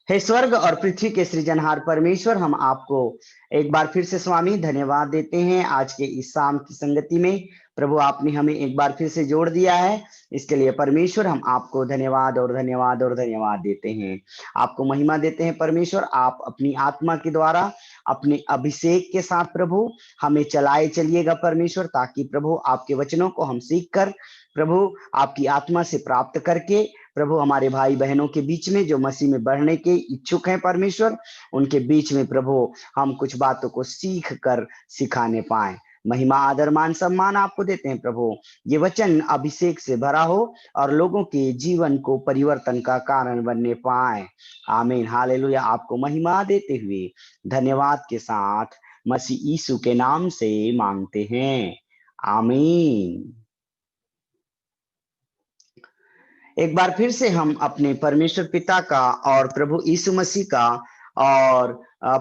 हे स्वर्ग और पृथ्वी के सृजनहार परमेश्वर, हम आपको एक बार फिर से स्वामी धन्यवाद देते हैं आज के इस शाम की संगति में। प्रभु, आपने हमें एक बार फिर से जोड़ दिया है, इसके लिए परमेश्वर हम आपको धन्यवाद और धन्यवाद और धन्यवाद देते हैं। आपको महिमा देते हैं परमेश्वर। आप अपनी आत्मा के द्वारा अपने अभिषेक के साथ प्रभु हमें चलाए चलिएगा परमेश्वर, ताकि प्रभु आपके वचनों को हम सीख कर प्रभु आपकी आत्मा से प्राप्त करके प्रभु हमारे भाई बहनों के बीच में जो मसीह में बढ़ने के इच्छुक हैं परमेश्वर, उनके बीच में प्रभु हम कुछ बातों को सीख कर सिखाने पाए। महिमा आदर मान सम्मान आपको देते हैं प्रभु। ये वचन अभिषेक से भरा हो और लोगों के जीवन को परिवर्तन का कारण बनने पाए। आमीन, हालेलुया। आपको महिमा देते हुए धन्यवाद के साथ मसीह यीशु के नाम से मांगते हैं, आमीन। एक बार फिर से हम अपने परमेश्वर पिता का और प्रभु यीशु मसीह का और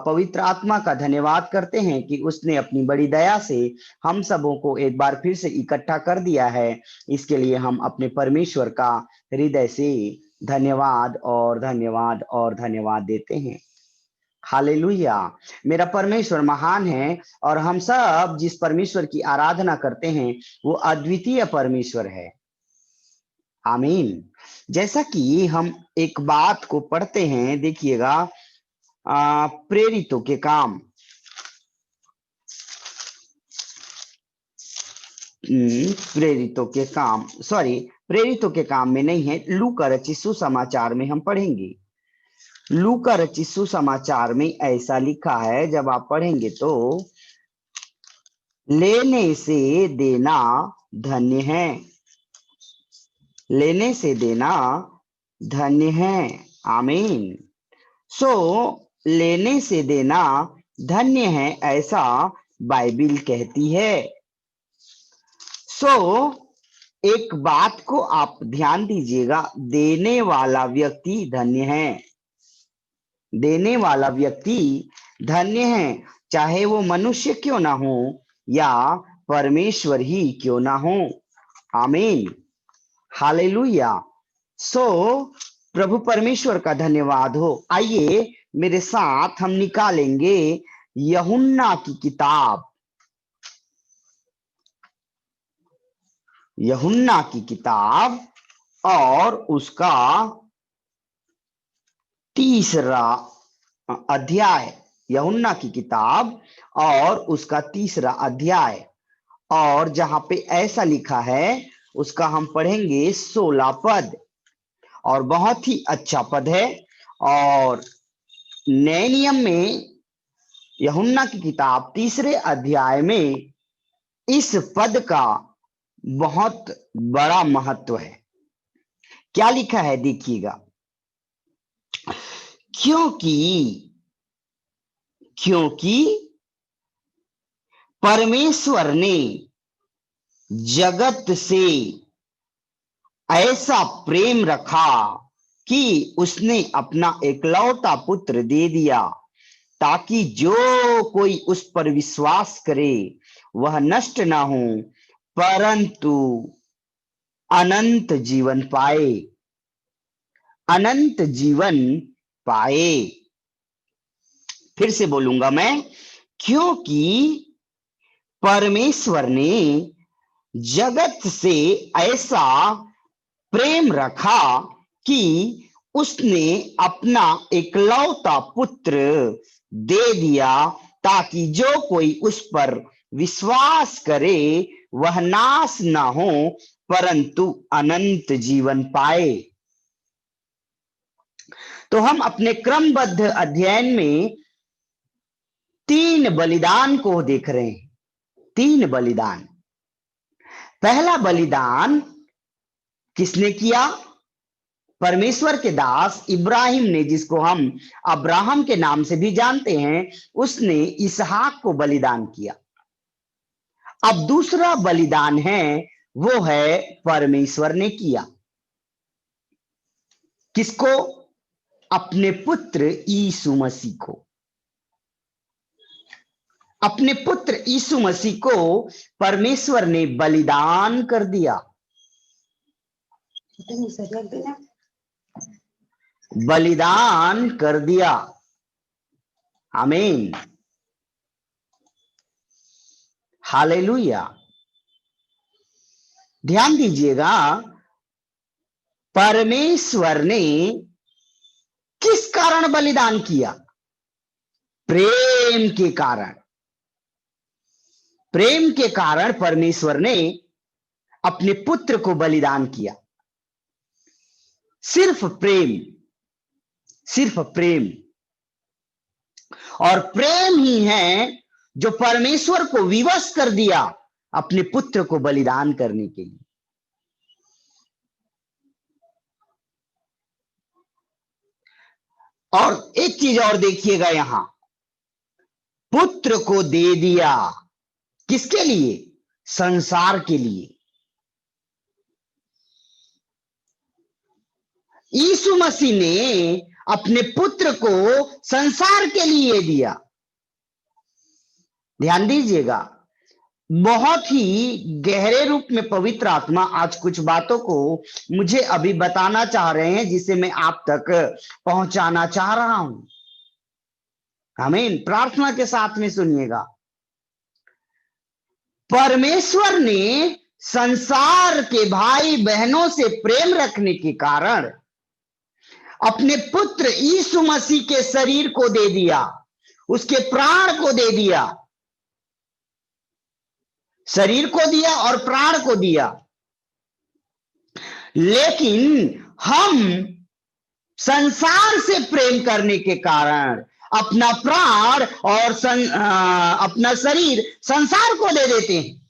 पवित्र आत्मा का धन्यवाद करते हैं कि उसने अपनी बड़ी दया से हम सबों को एक बार फिर से इकट्ठा कर दिया है। इसके लिए हम अपने परमेश्वर का हृदय से धन्यवाद और धन्यवाद और धन्यवाद देते हैं। हालेलुया। मेरा परमेश्वर महान है और हम सब जिस परमेश्वर की आराधना करते हैं वो अद्वितीय परमेश्वर है। आमीन। जैसा कि हम एक बात को पढ़ते हैं, देखिएगा, प्रेरितों के काम, प्रेरितों के काम में नहीं है, लूका रचित सुसमाचार में हम पढ़ेंगे। लूका रचित सुसमाचार में ऐसा लिखा है, जब आप पढ़ेंगे तो, लेने से देना धन्य है, लेने से देना धन्य है। आमीन। लेने से देना धन्य है, ऐसा बाइबिल कहती है। एक बात को आप ध्यान दीजिएगा, देने वाला व्यक्ति धन्य है, देने वाला व्यक्ति धन्य है, चाहे वो मनुष्य क्यों ना हो या परमेश्वर ही क्यों ना हो। आमीन, हालेलुया। प्रभु परमेश्वर का धन्यवाद हो। आइए मेरे साथ हम निकालेंगे यूहन्ना की किताब, यूहन्ना की किताब और उसका 3रा अध्याय, यूहन्ना की किताब और उसका 3रा अध्याय, और जहां पे ऐसा लिखा है उसका हम पढ़ेंगे 16 पद, और बहुत ही अच्छा पद है। और नए नियम में यूहन्ना की किताब 3रे अध्याय में इस पद का बहुत बड़ा महत्व है। क्या लिखा है देखिएगा, क्योंकि परमेश्वर ने जगत से ऐसा प्रेम रखा कि उसने अपना एकलौता पुत्र दे दिया, ताकि जो कोई उस पर विश्वास करे वह नष्ट ना हो परंतु अनंत जीवन पाए, अनंत जीवन पाए। फिर से बोलूंगा मैं, क्योंकि परमेश्वर ने जगत से ऐसा प्रेम रखा कि उसने अपना एकलौता पुत्र दे दिया, ताकि जो कोई उस पर विश्वास करे वह नाश ना हो परंतु अनंत जीवन पाए। तो हम अपने क्रमबद्ध अध्ययन में 3 बलिदान को देख रहे हैं। 3 बलिदान। पहला बलिदान किसने किया? परमेश्वर के दास इब्राहिम ने, जिसको हम अब्राहम के नाम से भी जानते हैं, उसने इसहाक को बलिदान किया। अब दूसरा बलिदान है, वो है परमेश्वर ने किया। किसको? अपने पुत्र यीशु मसीह को। अपने पुत्र यीशु मसीह को परमेश्वर ने बलिदान कर दिया। बलिदान कर दिया। आमीन, हालेलुया। ध्यान दीजिएगा, परमेश्वर ने किस कारण बलिदान किया? प्रेम के कारण। प्रेम के कारण परमेश्वर ने अपने पुत्र को बलिदान किया। सिर्फ प्रेम, सिर्फ प्रेम। और प्रेम ही है जो परमेश्वर को विवश कर दिया अपने पुत्र को बलिदान करने के लिए। और एक चीज और देखिएगा, यहां पुत्र को दे दिया। किसके लिए? संसार के लिए। यीशु मसीह ने अपने पुत्र को संसार के लिए दिया। ध्यान दीजिएगा, बहुत ही गहरे रूप में पवित्र आत्मा आज कुछ बातों को मुझे अभी बताना चाह रहे हैं, जिसे मैं आप तक पहुंचाना चाह रहा हूं। आमीन। प्रार्थना के साथ में सुनिएगा। परमेश्वर ने संसार के भाई बहनों से प्रेम रखने के कारण अपने पुत्र यीशु मसीह के शरीर को दे दिया, उसके प्राण को दे दिया। शरीर को दिया और प्राण को दिया। लेकिन हम संसार से प्रेम करने के कारण अपना प्राण और अपना शरीर संसार को दे देते हैं।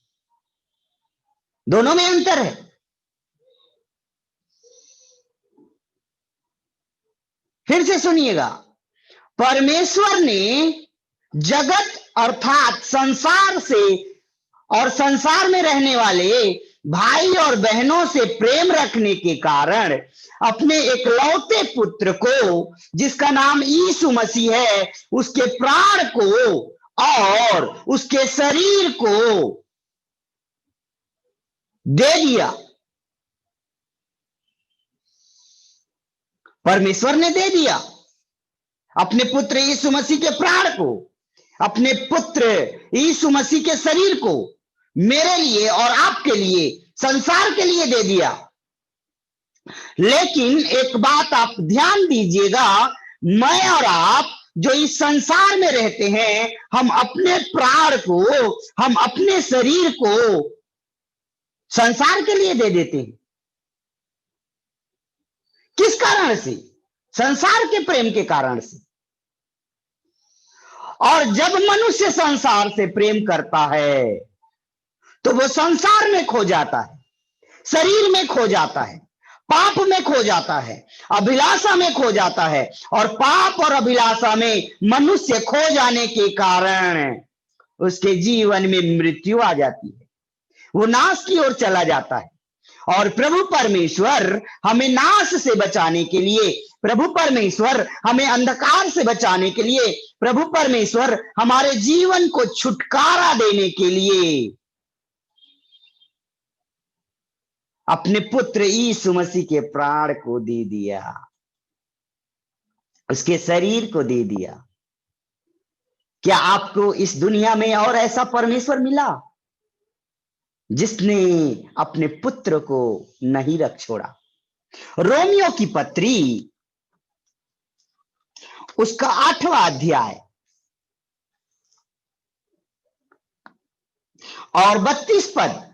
दोनों में अंतर है। फिर से सुनिएगा, परमेश्वर ने जगत अर्थात संसार से और संसार में रहने वाले भाई और बहनों से प्रेम रखने के कारण अपने एकलौते पुत्र को, जिसका नाम यीशु मसीह है, उसके प्राण को और उसके शरीर को दे दिया। परमेश्वर ने दे दिया अपने पुत्र यीशु मसीह के प्राण को, अपने पुत्र यीशु मसीह के शरीर को मेरे लिए और आपके लिए, संसार के लिए दे दिया। लेकिन एक बात आप ध्यान दीजिएगा, मैं और आप जो इस संसार में रहते हैं, हम अपने प्राण को, हम अपने शरीर को संसार के लिए दे देते हैं। किस कारण से? संसार के प्रेम के कारण से। और जब मनुष्य संसार से प्रेम करता है तो वो संसार में खो जाता है, शरीर में खो जाता है, पाप में खो जाता है, अभिलाषा में खो जाता है। और पाप और अभिलाषा में मनुष्य खो जाने के कारण उसके जीवन में मृत्यु आ जाती है, वो नाश की ओर चला जाता है। और प्रभु परमेश्वर हमें नाश से बचाने के लिए, प्रभु परमेश्वर हमें अंधकार से बचाने के लिए, प्रभु परमेश्वर हमारे जीवन को छुटकारा देने के लिए अपने पुत्र यीशु मसीह के प्राण को दे दिया, उसके शरीर को दे दिया। क्या आपको इस दुनिया में और ऐसा परमेश्वर मिला जिसने अपने पुत्र को नहीं रख छोड़ा? रोमियो की पत्री उसका 8वां अध्याय और 32 पद।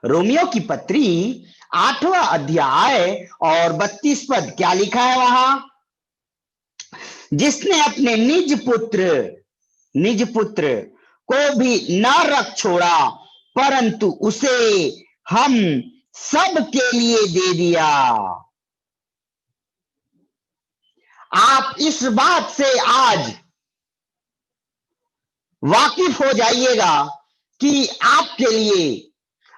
रोमियो की पत्री 8वां अध्याय और 32 पद, क्या लिखा है वहां? जिसने अपने निज पुत्र को भी न रख छोड़ा, परंतु उसे हम सब के लिए दे दिया। आप इस बात से आज वाकिफ हो जाइएगा कि आपके लिए,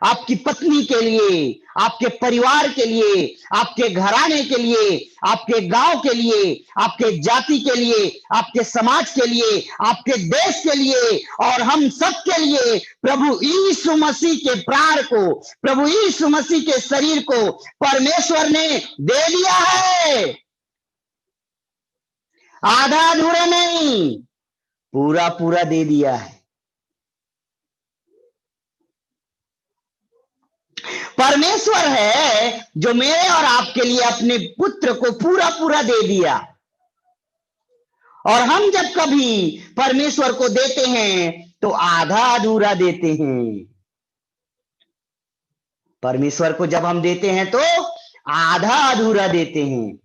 आपकी पत्नी के लिए, आपके परिवार के लिए, आपके घराने के लिए, आपके गांव के लिए, आपके जाति के लिए, आपके समाज के लिए, आपके देश के लिए और हम सब के लिए प्रभु यीशु मसीह के प्राण को, प्रभु यीशु मसीह के शरीर को परमेश्वर ने दे दिया है। आधा अधूरा नहीं, पूरा पूरा दे दिया है। परमेश्वर है जो मेरे और आपके लिए अपने पुत्र को पूरा पूरा दे दिया। और हम जब कभी परमेश्वर को देते हैं तो आधा अधूरा देते हैं। परमेश्वर को जब हम देते हैं तो आधा अधूरा देते हैं।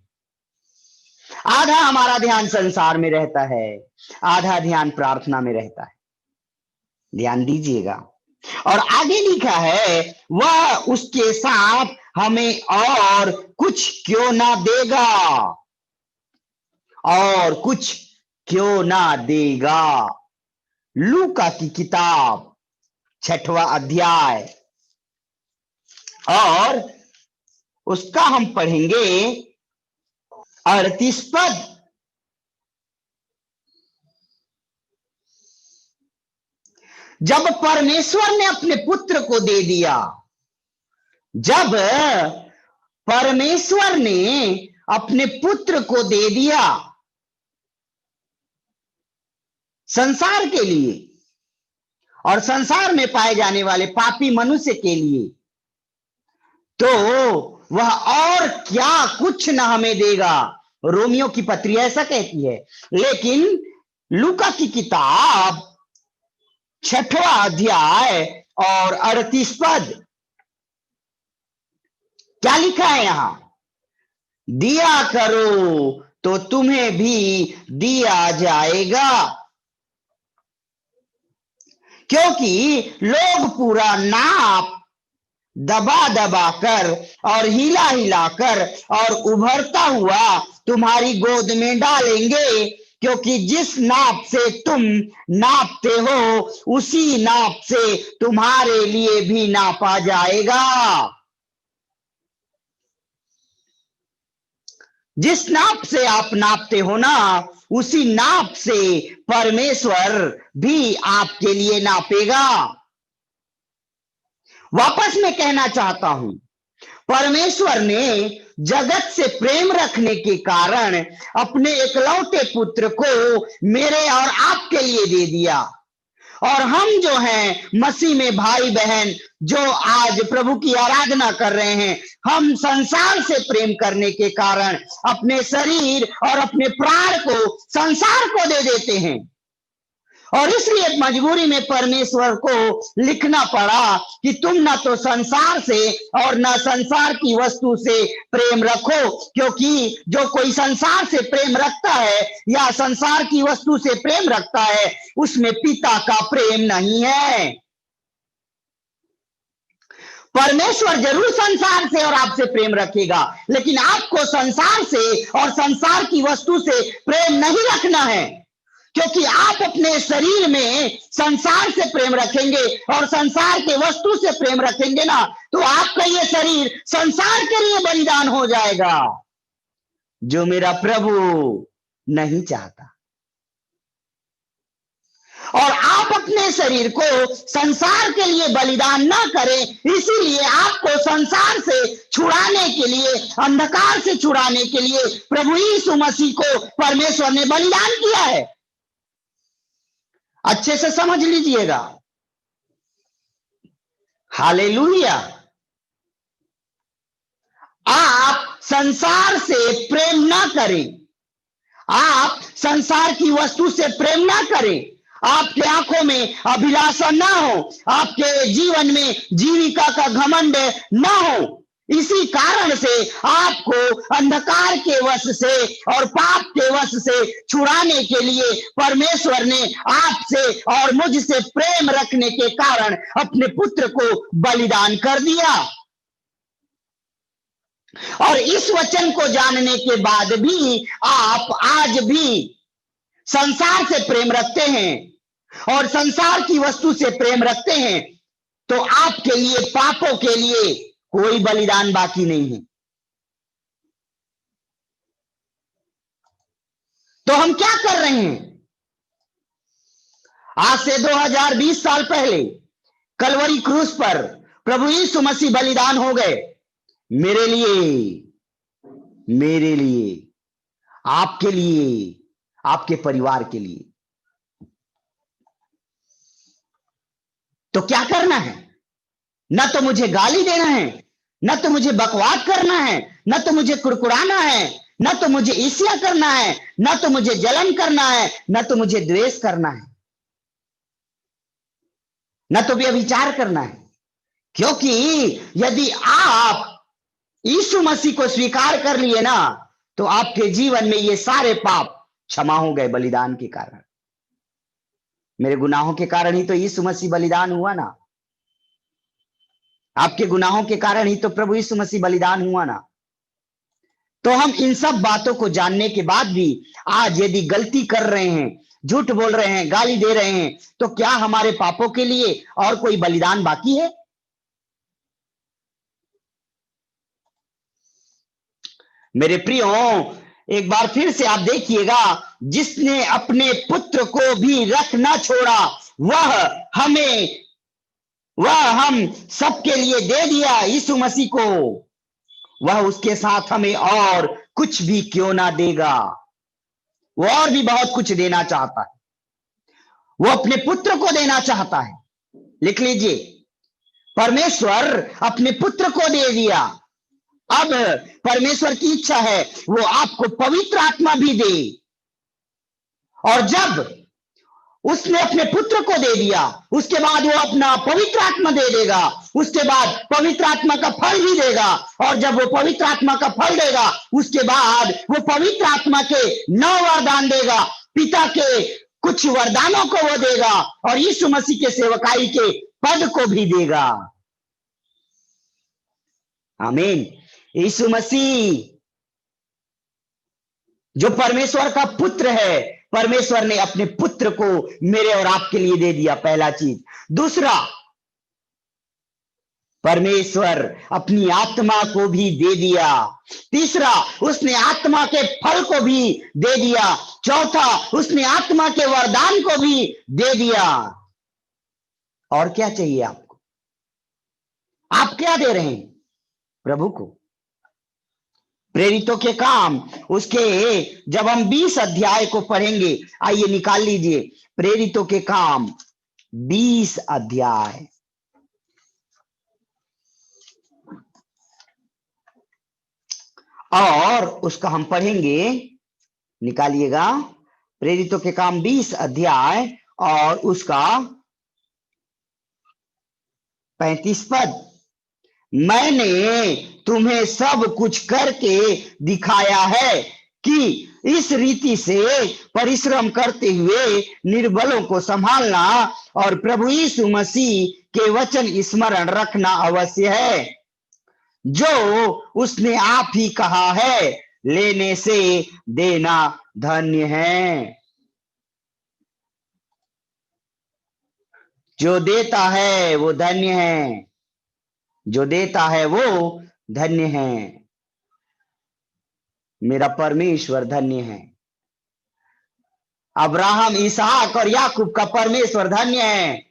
आधा हमारा ध्यान संसार में रहता है, आधा ध्यान प्रार्थना में रहता है। ध्यान दीजिएगा। और आगे लिखा है, वह उसके साथ हमें और कुछ क्यों ना देगा, और कुछ क्यों ना देगा। लूका की किताब 6वां अध्याय और उसका हम पढ़ेंगे 38 पद। जब परमेश्वर ने अपने पुत्र को दे दिया, जब परमेश्वर ने अपने पुत्र को दे दिया संसार के लिए और संसार में पाए जाने वाले पापी मनुष्य के लिए, तो वह और क्या कुछ न हमें देगा। रोमियो की पत्री ऐसा कहती है। लेकिन लूका की किताब 6वां अध्याय और 38 पद क्या लिखा है यहां? दिया करो तो तुम्हें भी दिया जाएगा, क्योंकि लोग पूरा नाप दबा दबा कर और हिला हिला कर और उभरता हुआ तुम्हारी गोद में डालेंगे, क्योंकि जिस नाप से तुम नापते हो उसी नाप से तुम्हारे लिए भी नापा जाएगा। जिस नाप से आप नापते हो ना, उसी नाप से परमेश्वर भी आपके लिए नापेगा। वापस मैं कहना चाहता हूं, परमेश्वर ने जगत से प्रेम रखने के कारण अपने इकलौते पुत्र को मेरे और आपके लिए दे दिया। और हम जो हैं मसीह में भाई बहन जो आज प्रभु की आराधना कर रहे हैं, हम संसार से प्रेम करने के कारण अपने शरीर और अपने प्राण को संसार को दे देते हैं। और इसलिए मजबूरी में परमेश्वर को लिखना पड़ा कि तुम ना तो संसार से और ना संसार की वस्तु से प्रेम रखो, क्योंकि जो कोई संसार से प्रेम रखता है या संसार की वस्तु से प्रेम रखता है उसमें पिता का प्रेम नहीं है। परमेश्वर जरूर संसार से और आपसे प्रेम रखेगा, लेकिन आपको संसार से और संसार की वस्तु से प्रेम नहीं रखना है, क्योंकि आप अपने शरीर में संसार से प्रेम रखेंगे और संसार के वस्तु से प्रेम रखेंगे ना, तो आपका ये शरीर संसार के लिए बलिदान हो जाएगा, जो मेरा प्रभु नहीं चाहता। और आप अपने शरीर को संसार के लिए बलिदान ना करें, इसीलिए आपको संसार से छुड़ाने के लिए, अंधकार से छुड़ाने के लिए प्रभु यीशु मसीह को परमेश्वर ने बलिदान किया है। अच्छे से समझ लीजिएगा। हालेलुया। आप संसार से प्रेम ना करें, आप संसार की वस्तु से प्रेम ना करें, आपके आंखों में अभिलाषा ना हो, आपके जीवन में जीविका का घमंड ना हो। इसी कारण से आपको अंधकार के वश से और पाप के वश से छुड़ाने के लिए परमेश्वर ने आपसे और मुझसे प्रेम रखने के कारण अपने पुत्र को बलिदान कर दिया। और इस वचन को जानने के बाद भी आप आज भी संसार से प्रेम रखते हैं और संसार की वस्तु से प्रेम रखते हैं, तो आपके लिए पापों के लिए कोई बलिदान बाकी नहीं है। तो हम क्या कर रहे हैं? आज से 2020 साल पहले कलवरी क्रूस पर प्रभु यीशु मसीह बलिदान हो गए मेरे लिए, आपके लिए, आपके परिवार के लिए। तो क्या करना है? न तो मुझे गाली देना है, न तो मुझे बकवाद करना है, न तो मुझे कुड़कुड़ाना है, न तो मुझे ईर्ष्या करना है, न तो मुझे जलन करना है, न तो मुझे द्वेष करना है, न तो व्यभिचार करना है। क्योंकि यदि आप यीशु मसीह को स्वीकार कर लिए ना, तो आपके जीवन में ये सारे पाप क्षमा हो गए बलिदान के कारण। मेरे गुनाहों के कारण ही तो यीशु मसीह बलिदान हुआ ना, आपके गुनाहों के कारण ही तो प्रभु यीशु मसीह बलिदान हुआ ना। तो हम इन सब बातों को जानने के बाद भी आज यदि गलती कर रहे हैं, झूठ बोल रहे हैं, गाली दे रहे हैं, तो क्या हमारे पापों के लिए और कोई बलिदान बाकी है? मेरे प्रियो, एक बार फिर से आप देखिएगा, जिसने अपने पुत्र को भी रख ना छोड़ा, वह हम सबके लिए दे दिया यीशु मसीह को, वह उसके साथ हमें और कुछ भी क्यों ना देगा। वो और भी बहुत कुछ देना चाहता है, वो अपने पुत्र को देना चाहता है। लिख लीजिए, परमेश्वर अपने पुत्र को दे दिया। अब परमेश्वर की इच्छा है वो आपको पवित्र आत्मा भी दे, और जब उसने अपने पुत्र को दे दिया, उसके बाद वो अपना पवित्र आत्मा दे देगा, उसके बाद पवित्र आत्मा का फल भी देगा, और जब वो पवित्र आत्मा का फल देगा, उसके बाद वो पवित्र आत्मा के 9 वरदान देगा, पिता के कुछ वरदानों को वो देगा, और यीशु मसीह के सेवकाई के पद को भी देगा। आमीन। यीशु मसीह जो परमेश्वर का पुत्र है, परमेश्वर ने अपने पुत्र को मेरे और आपके लिए दे दिया, पहला चीज। दूसरा, परमेश्वर अपनी आत्मा को भी दे दिया। तीसरा, उसने आत्मा के फल को भी दे दिया। चौथा, उसने आत्मा के वरदान को भी दे दिया। और क्या चाहिए आपको? आप क्या दे रहे हैं प्रभु को? प्रेरितों के काम, उसके जब हम 20 अध्याय को पढ़ेंगे, आइए निकाल लीजिए, प्रेरितों के काम 20 अध्याय। और उसका हम पढ़ेंगे, निकालिएगा, प्रेरितों के काम 20 अध्याय और उसका 35 पद। मैंने तुम्हें सब कुछ करके दिखाया है कि इस रीति से परिश्रम करते हुए निर्बलों को संभालना और प्रभु यीशु मसीह के वचन स्मरण रखना अवश्य है, जो उसने आप ही कहा है, लेने से देना धन्य है। जो देता है वो धन्य है, जो देता है वो धन्य है। मेरा परमेश्वर धन्य है। अब्राहम, इसहाक और याकूब का परमेश्वर धन्य है।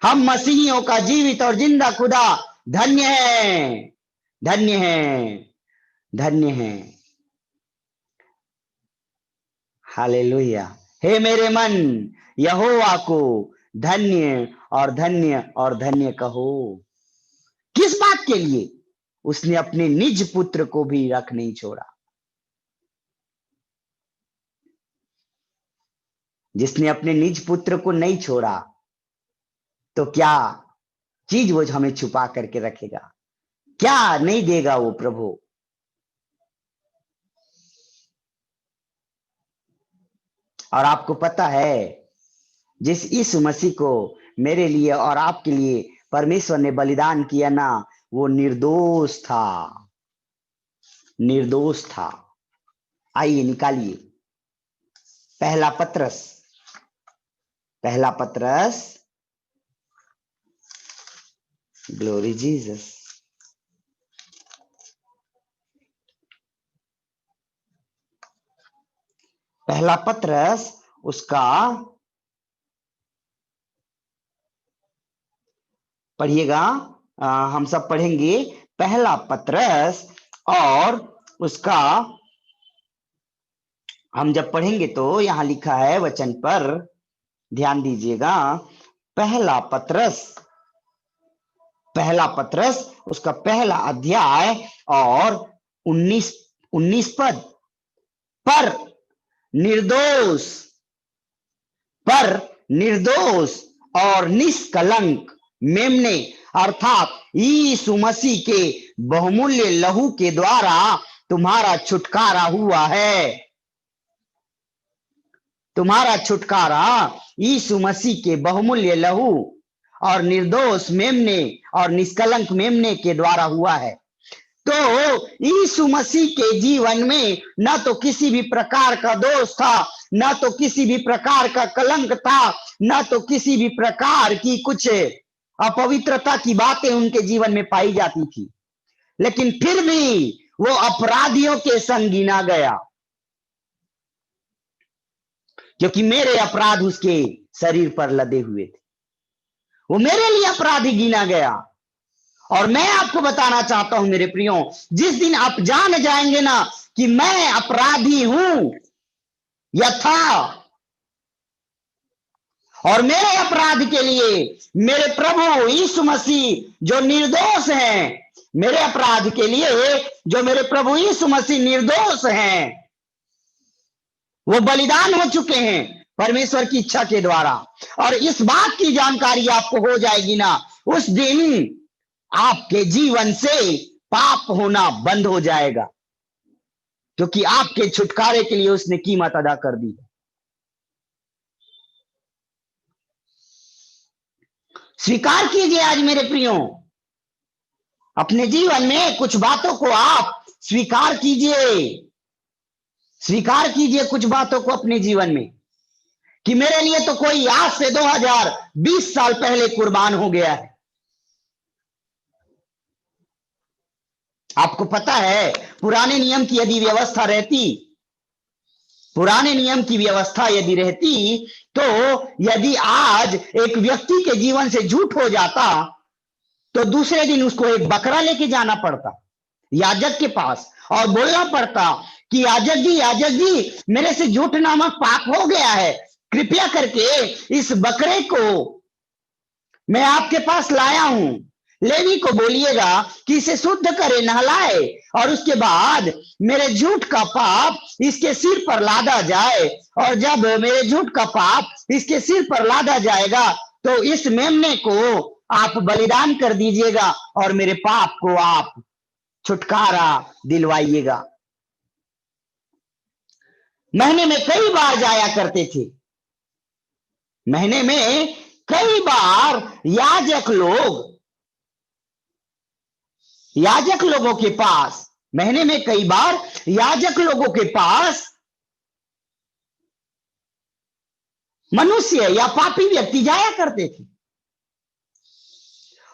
हम मसीहियों का जीवित और जिंदा खुदा धन्य है, धन्य है, धन्य है। हालेलुया। हे मेरे मन, यहोवा को धन्य और धन्य और धन्य कहो। किस बात के लिए? उसने अपने निज पुत्र को भी रख नहीं छोड़ा। जिसने अपने निज पुत्र को नहीं छोड़ा, तो क्या चीज वो हमें छुपा करके रखेगा? क्या नहीं देगा वो प्रभु? और आपको पता है, जिस यीशु मसीह को मेरे लिए और आपके लिए परमेश्वर ने बलिदान किया ना, वो निर्दोष था, निर्दोष था। आइए निकालिए, पहला पत्रस, पहला पत्रस, ग्लोरी जीसस, पहला पत्रस उसका पढ़िएगा, हम सब पढ़ेंगे। पहला पत्रस और उसका हम जब पढ़ेंगे तो यहां लिखा है वचन पर ध्यान दीजिएगा, पहला पत्रस उसका पहला अध्याय और 19 पद। पर निर्दोष और निष्कलंक मेमने अर्थात यीशु मसीह के बहुमूल्य लहू के द्वारा तुम्हारा छुटकारा हुआ है। तुम्हारा छुटकारा यीशु मसीह के बहुमूल्य लहू और निर्दोष मेमने और निष्कलंक मेमने के द्वारा हुआ है। तो यीशु मसीह के जीवन में न तो किसी भी प्रकार का दोष था, न तो किसी भी प्रकार का कलंक था, न तो किसी भी प्रकार की कुछ अपवित्रता की बातें उनके जीवन में पाई जाती थी, लेकिन फिर भी वो अपराधियों के संग गिना गया, क्योंकि मेरे अपराध उसके शरीर पर लदे हुए थे। वो मेरे लिए अपराधी गिना गया। और मैं आपको बताना चाहता हूं मेरे प्रियो, जिस दिन आप जान जाएंगे ना कि मैं अपराधी हूं या था, और मेरे अपराध के लिए मेरे प्रभु यीशु मसीह जो निर्दोष हैं, मेरे अपराध के लिए जो मेरे प्रभु यीशु मसीह निर्दोष हैं, वो बलिदान हो चुके हैं परमेश्वर की इच्छा के द्वारा। और इस बात की जानकारी आपको हो जाएगी ना, उस दिन आपके जीवन से पाप होना बंद हो जाएगा, क्योंकि आपके छुटकारे के लिए उसने कीमत अदा कर दी है। स्वीकार कीजिए आज मेरे प्रियो, अपने जीवन में कुछ बातों को आप स्वीकार कीजिए कुछ बातों को अपने जीवन में, कि मेरे लिए तो कोई आज से 2020 साल पहले कुर्बान हो गया है। आपको पता है पुराने नियम की यदि व्यवस्था यदि रहती तो यदि आज एक व्यक्ति के जीवन से झूठ हो जाता तो दूसरे दिन उसको एक बकरा लेके जाना पड़ता याजक के पास और बोलना पड़ता कि याजक जी मेरे से झूठ नामक पाप हो गया है, कृपया करके इस बकरे को मैं आपके पास लाया हूं, लेवी को बोलिएगा कि इसे शुद्ध करे, नहलाए, और उसके बाद मेरे झूठ का पाप इसके सिर पर लादा जाए। और जब मेरे झूठ का पाप इसके सिर पर लादा जाएगा तो इस मेमने को आप बलिदान कर दीजिएगा और मेरे पाप को आप छुटकारा दिलवाइएगा। महीने में कई बार जाया करते थे, महीने में कई बार याजक लोगों के पास, महीने में कई बार याजक लोगों के पास मनुष्य या पापी व्यक्ति जाया करते थे,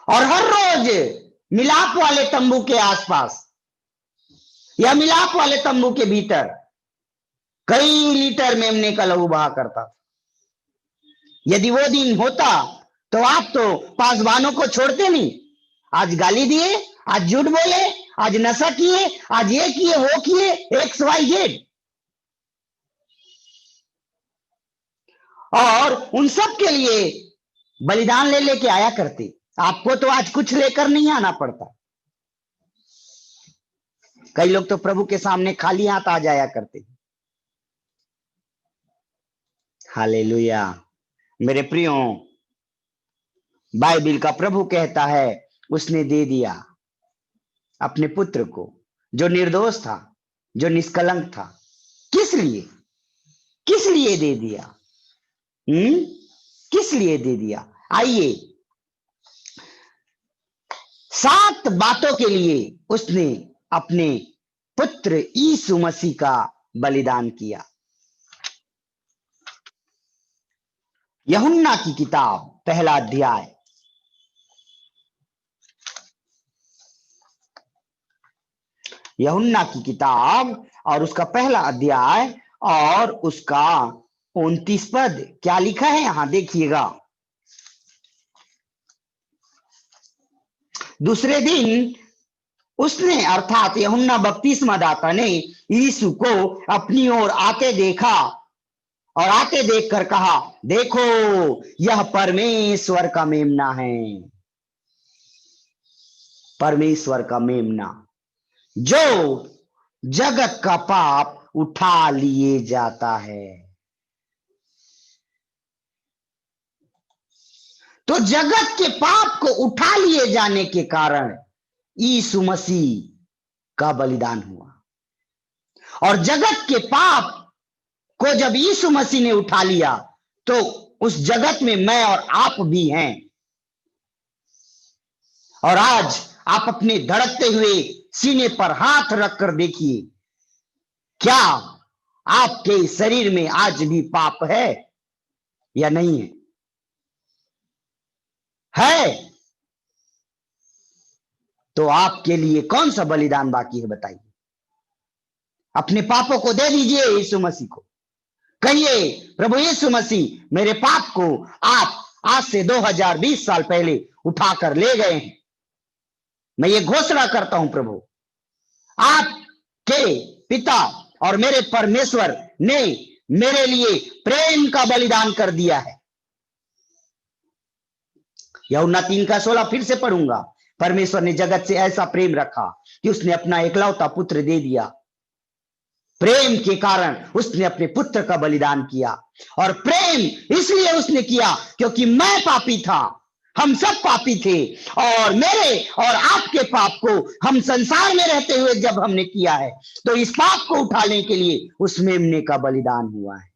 और हर रोज मिलाप वाले तंबू के आसपास या मिलाप वाले तंबू के भीतर कई लीटर मेमने का लहू बहा करता था। यदि वो दिन होता तो आप तो पासवानों को छोड़ते नहीं, आज गाली दिए, आज झूठ बोले, आज नशा किए, आज ये किए वो किए, XYZ, और उन सब के लिए बलिदान ले लेके आया करते। आपको तो आज कुछ लेकर नहीं आना पड़ता। कई लोग तो प्रभु के सामने खाली हाथ आ जाया करते। हालेलुया मेरे प्रियो, बाइबिल का प्रभु कहता है उसने दे दिया अपने पुत्र को जो निर्दोष था, जो निष्कलंक था। किस लिए दे दिया? किस लिए दे दिया? आइए, 7 बातों के लिए उसने अपने पुत्र यीशु मसीह का बलिदान किया। यूहन्ना की किताब पहला अध्याय, यूहन्ना की किताब और उसका पहला अध्याय और उसका 29 पद क्या लिखा है यहां देखिएगा। दूसरे दिन उसने अर्थात यूहन्ना बपतिस्मादाता ने यीशु को अपनी ओर आते देखा और आते देखकर कहा, देखो यह परमेश्वर का मेमना है, परमेश्वर का मेमना जो जगत का पाप उठा लिए जाता है। तो जगत के पाप को उठा लिए जाने के कारण यीशु मसीह का बलिदान हुआ। और जगत के पाप को जब यीशु मसीह ने उठा लिया तो उस जगत में मैं और आप भी हैं। और आज आप अपने धड़कते हुए सीने पर हाथ रखकर देखिए, क्या आपके शरीर में आज भी पाप है या नहीं है? है तो आपके लिए कौन सा बलिदान बाकी है बताइए? अपने पापों को दे दीजिए यीशु मसीह को। कहिए, प्रभु यीशु मसीह, मेरे पाप को आप आज से 2020 साल पहले उठाकर ले गए हैं। मैं ये घोषणा करता हूं, प्रभु आपके पिता और मेरे परमेश्वर ने मेरे लिए प्रेम का बलिदान कर दिया है। यूहन्ना 3:16 फिर से पढ़ूंगा। परमेश्वर ने जगत से ऐसा प्रेम रखा कि उसने अपना एकलौता पुत्र दे दिया। प्रेम के कारण उसने अपने पुत्र का बलिदान किया। और प्रेम इसलिए उसने किया क्योंकि मैं पापी था, हम सब पापी थे, और मेरे और आपके पाप को हम संसार में रहते हुए जब हमने किया है तो इस पाप को उठाने के लिए उस मेमने का बलिदान हुआ है।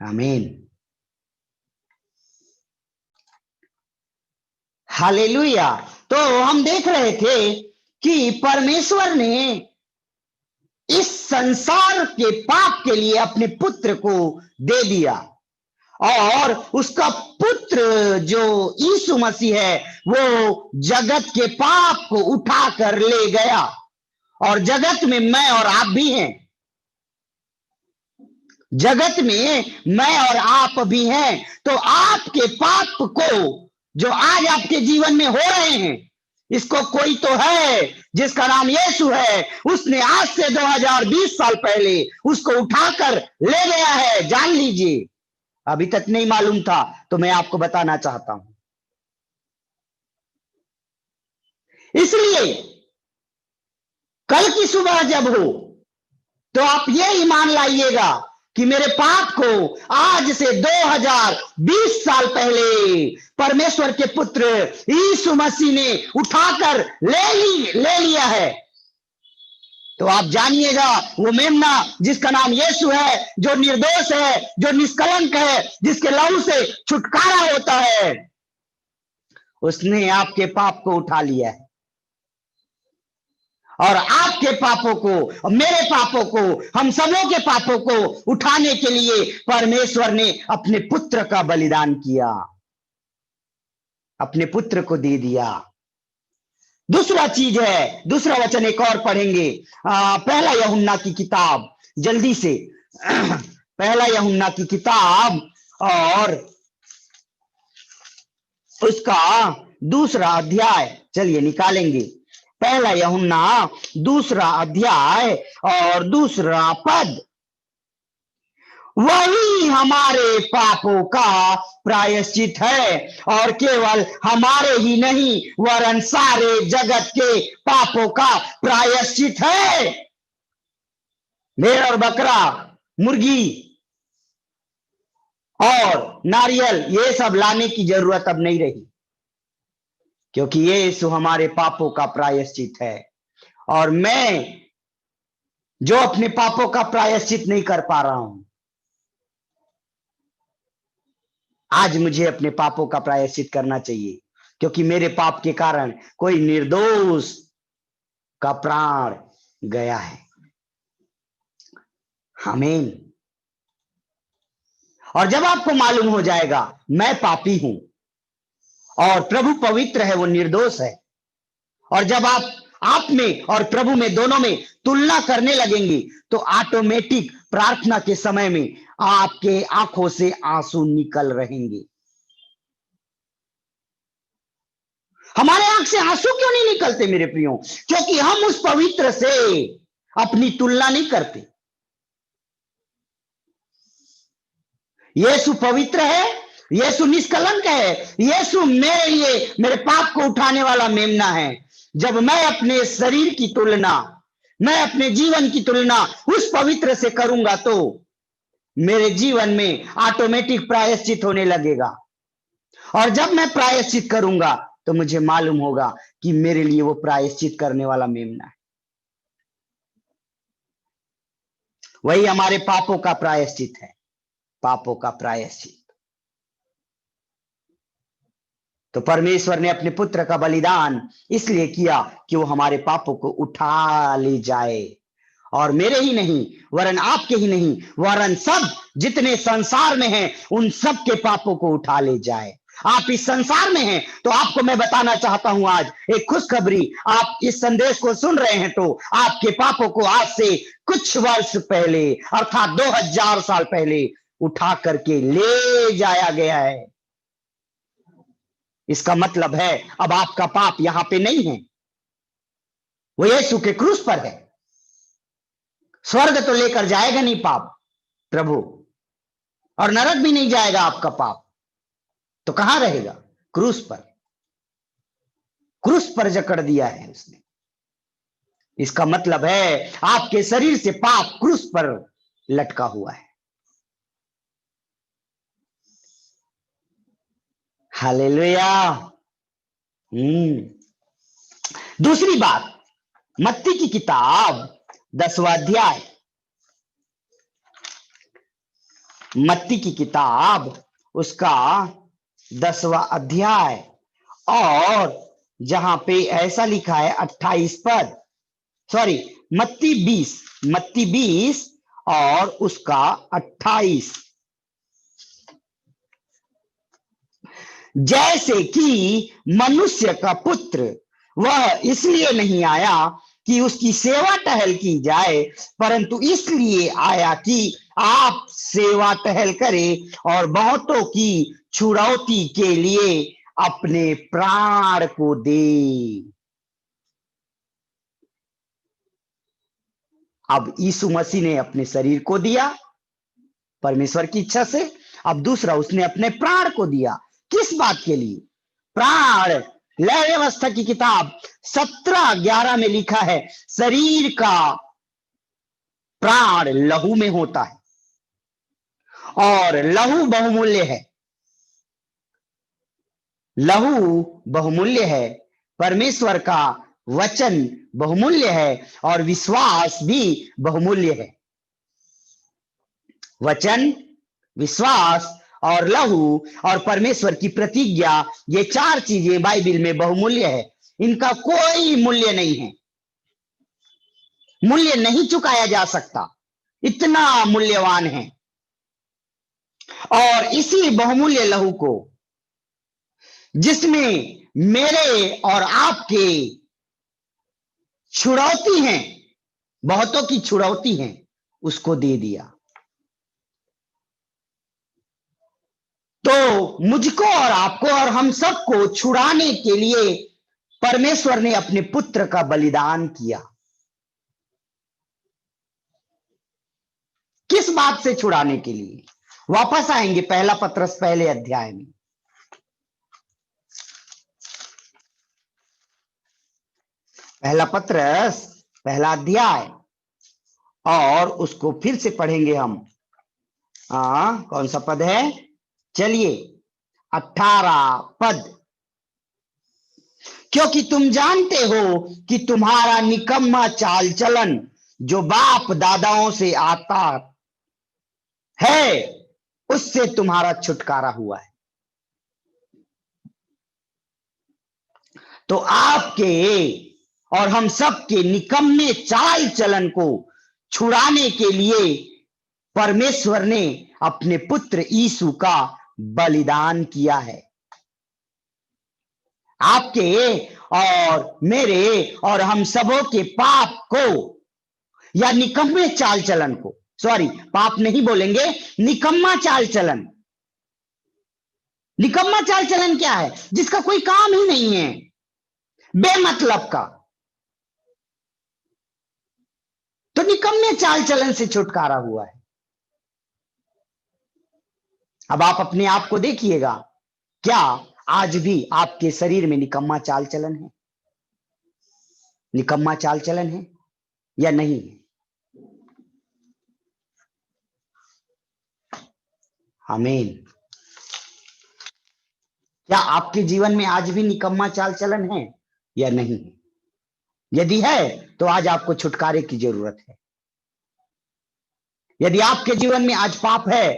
आमीन, हालेलुया। तो हम देख रहे थे कि परमेश्वर ने इस संसार के पाप के लिए अपने पुत्र को दे दिया, और उसका पुत्र जो यीशु मसीह है वो जगत के पाप को उठा कर ले गया। और जगत में मैं और आप भी हैं, जगत में मैं और आप भी हैं। तो आपके पाप को जो आज आपके जीवन में हो रहे हैं, इसको कोई तो है जिसका नाम यीशु है, उसने आज से 2020 साल पहले उसको उठाकर ले गया है। जान लीजिए, अभी तक नहीं मालूम था तो मैं आपको बताना चाहता हूं। इसलिए कल की सुबह जब हो तो आप ये ईमान लाइएगा कि मेरे पाप को आज से 2020 साल पहले परमेश्वर के पुत्र यीशु मसीह ने उठाकर ले लिया है। तो आप जानिएगा, वो मेमना जिसका नाम यीशु है, जो निर्दोष है, जो निष्कलंक है, जिसके लहू से छुटकारा होता है, उसने आपके पाप को उठा लिया है। और आपके पापों को और मेरे पापों को, हम सबों के पापों को उठाने के लिए परमेश्वर ने अपने पुत्र का बलिदान किया, अपने पुत्र को दे दिया। दूसरा चीज है, दूसरा वचन एक और पढ़ेंगे, पहला यूहन्ना की किताब, जल्दी से पहला यूहन्ना की किताब और उसका दूसरा अध्याय, चलिए निकालेंगे। पहला यूहन्ना दूसरा अध्याय और दूसरा पद, वही हमारे पापों का प्रायश्चित है, और केवल हमारे ही नहीं वरन सारे जगत के पापों का प्रायश्चित है। भेड़ और बकरा, मुर्गी और नारियल, ये सब लाने की जरूरत अब नहीं रही, क्योंकि यीशु हमारे पापों का प्रायश्चित है। और मैं जो अपने पापों का प्रायश्चित नहीं कर पा रहा हूं, आज मुझे अपने पापों का प्रायश्चित करना चाहिए, क्योंकि मेरे पाप के कारण कोई निर्दोष का प्राण गया है। आमीन। और जब आपको मालूम हो जाएगा मैं पापी हूं और प्रभु पवित्र है, वो निर्दोष है, और जब आप में और प्रभु में, दोनों में तुलना करने लगेंगे, तो ऑटोमेटिक प्रार्थना के समय में आपके आंखों से आंसू निकल रहेंगे। हमारे आंख से आंसू क्यों नहीं निकलते मेरे प्रियो? क्योंकि हम उस पवित्र से अपनी तुलना नहीं करते। यीशु पवित्र है, यीशु निष्कलंक है, यीशु मेरे लिए मेरे पाप को उठाने वाला मेमना है। जब मैं अपने शरीर की तुलना, मैं अपने जीवन की तुलना उस पवित्र से करूंगा तो मेरे जीवन में ऑटोमेटिक प्रायश्चित होने लगेगा। और जब मैं प्रायश्चित करूंगा तो मुझे मालूम होगा कि मेरे लिए वो प्रायश्चित करने वाला मेमना है। वही हमारे पापों का प्रायश्चित है, पापों का प्रायश्चित। तो परमेश्वर ने अपने पुत्र का बलिदान इसलिए किया कि वो हमारे पापों को उठा ले जाए, और मेरे ही नहीं वरन आपके ही नहीं वरन सब जितने संसार में हैं उन सब के पापों को उठा ले जाए। आप इस संसार में हैं तो आपको मैं बताना चाहता हूं आज एक खुशखबरी। आप इस संदेश को सुन रहे हैं तो आपके पापों को आज से कुछ वर्ष पहले अर्थात 2000 साल पहले उठा करके ले जाया गया है। इसका मतलब है अब आपका पाप यहां पे नहीं है, वो यीशु के क्रूस पर है। स्वर्ग तो लेकर जाएगा नहीं पाप प्रभु, और नरक भी नहीं जाएगा आपका पाप, तो कहां रहेगा? क्रूस पर, क्रूस पर जकड़ दिया है उसने। इसका मतलब है आपके शरीर से पाप क्रूस पर लटका हुआ है। हालेलुया। दूसरी बात, मत्ती की किताब 10वां अध्याय, मत्ती की किताब उसका 10वां अध्याय, और जहां पे ऐसा लिखा है 28 पद, सॉरी मत्ती 20 और उसका 28। जैसे कि मनुष्य का पुत्र वह इसलिए नहीं आया कि उसकी सेवा टहल की जाए, परंतु इसलिए आया कि आप सेवा टहल करें और बहुतों की छुड़ौती के लिए अपने प्राण को दे। अब यीशु मसीह ने अपने शरीर को दिया परमेश्वर की इच्छा से। अब दूसरा, उसने अपने प्राण को दिया। किस बात के लिए? प्राण, लय व्यवस्था की किताब 17:11 में लिखा है, शरीर का प्राण लहू में होता है और लहू बहुमूल्य है। लहू बहुमूल्य है, परमेश्वर का वचन बहुमूल्य है और विश्वास भी बहुमूल्य है। वचन, विश्वास और लहू और परमेश्वर की प्रतिज्ञा, ये 4 चीजें बाइबल में बहुमूल्य है। इनका कोई मूल्य नहीं है, मूल्य नहीं चुकाया जा सकता, इतना मूल्यवान है। और इसी बहुमूल्य लहू को, जिसमें मेरे और आपके छुड़ौती हैं, बहुतों की छुड़ौती हैं, उसको दे दिया। तो मुझको और आपको और हम सबको छुड़ाने के लिए परमेश्वर ने अपने पुत्र का बलिदान किया। किस बात से छुड़ाने के लिए? वापस आएंगे पहला पत्रस पहले अध्याय में। पहला पत्रस पहला अध्याय, और उसको फिर से पढ़ेंगे हम। कौन सा पद है? चलिए 18 पद। क्योंकि तुम जानते हो कि तुम्हारा निकम्मा चाल चलन जो बाप दादाओं से आता है, उससे तुम्हारा छुटकारा हुआ है। तो आपके और हम सबके निकम्मे चाल चलन को छुड़ाने के लिए परमेश्वर ने अपने पुत्र यीशु का बलिदान किया है। आपके और मेरे और हम सबों के पाप को या निकम्मे चाल चलन को, सॉरी पाप नहीं बोलेंगे, निकम्मा चाल चलन। निकम्मा चाल चलन क्या है? जिसका कोई काम ही नहीं है, बेमतलब का। तो निकम्मे चाल चलन से छुटकारा हुआ है। अब आप अपने आप को देखिएगा, क्या आज भी आपके शरीर में निकम्मा चाल चलन है? निकम्मा चाल चलन है या नहीं है? आमीन। क्या आपके जीवन में आज भी निकम्मा चाल चलन है या नहीं है? यदि है तो आज आपको छुटकारे की जरूरत है। यदि आपके जीवन में आज पाप है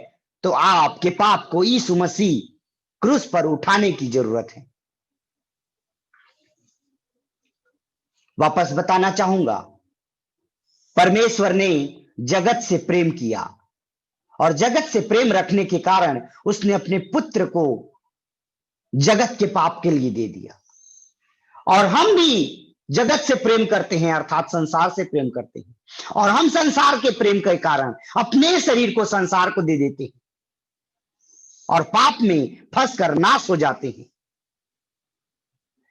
तो आपके पाप को यीशु मसीह क्रूस पर उठाने की जरूरत है। वापस बताना चाहूंगा, परमेश्वर ने जगत से प्रेम किया और जगत से प्रेम रखने के कारण उसने अपने पुत्र को जगत के पाप के लिए दे दिया। और हम भी जगत से प्रेम करते हैं, अर्थात संसार से प्रेम करते हैं, और हम संसार के प्रेम के कारण अपने शरीर को संसार को दे देते हैं और पाप में फंसकर नाश हो जाते हैं।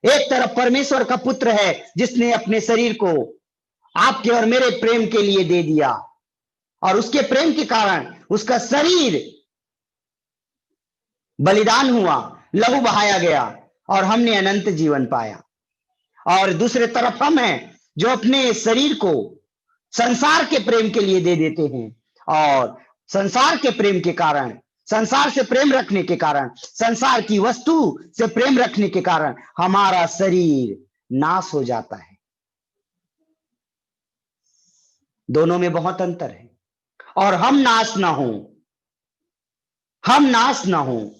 एक तरफ परमेश्वर का पुत्र है जिसने अपने शरीर को आपके और मेरे प्रेम के लिए दे दिया, और उसके प्रेम के कारण उसका शरीर बलिदान हुआ, लहू बहाया गया और हमने अनंत जीवन पाया। और दूसरे तरफ हम हैं जो अपने शरीर को संसार के प्रेम के लिए दे देते हैं, और संसार के प्रेम के कारण, संसार से प्रेम रखने के कारण, संसार की वस्तु से प्रेम रखने के कारण हमारा शरीर नाश हो जाता है। दोनों में बहुत अंतर है। और हम नाश ना हो, हम नाश ना हो,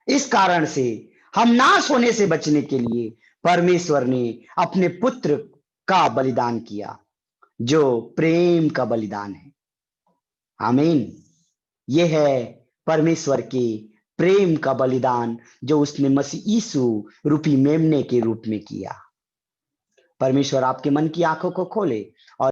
इस कारण से हम नाश होने से बचने के लिए परमेश्वर ने अपने पुत्र का बलिदान किया, जो प्रेम का बलिदान है। आमीन। यह है परमेश्वर के प्रेम का बलिदान जो उसने मसीह यीशु रूपी मेमने के रूप में किया। परमेश्वर आपके मन की आंखों को खोले और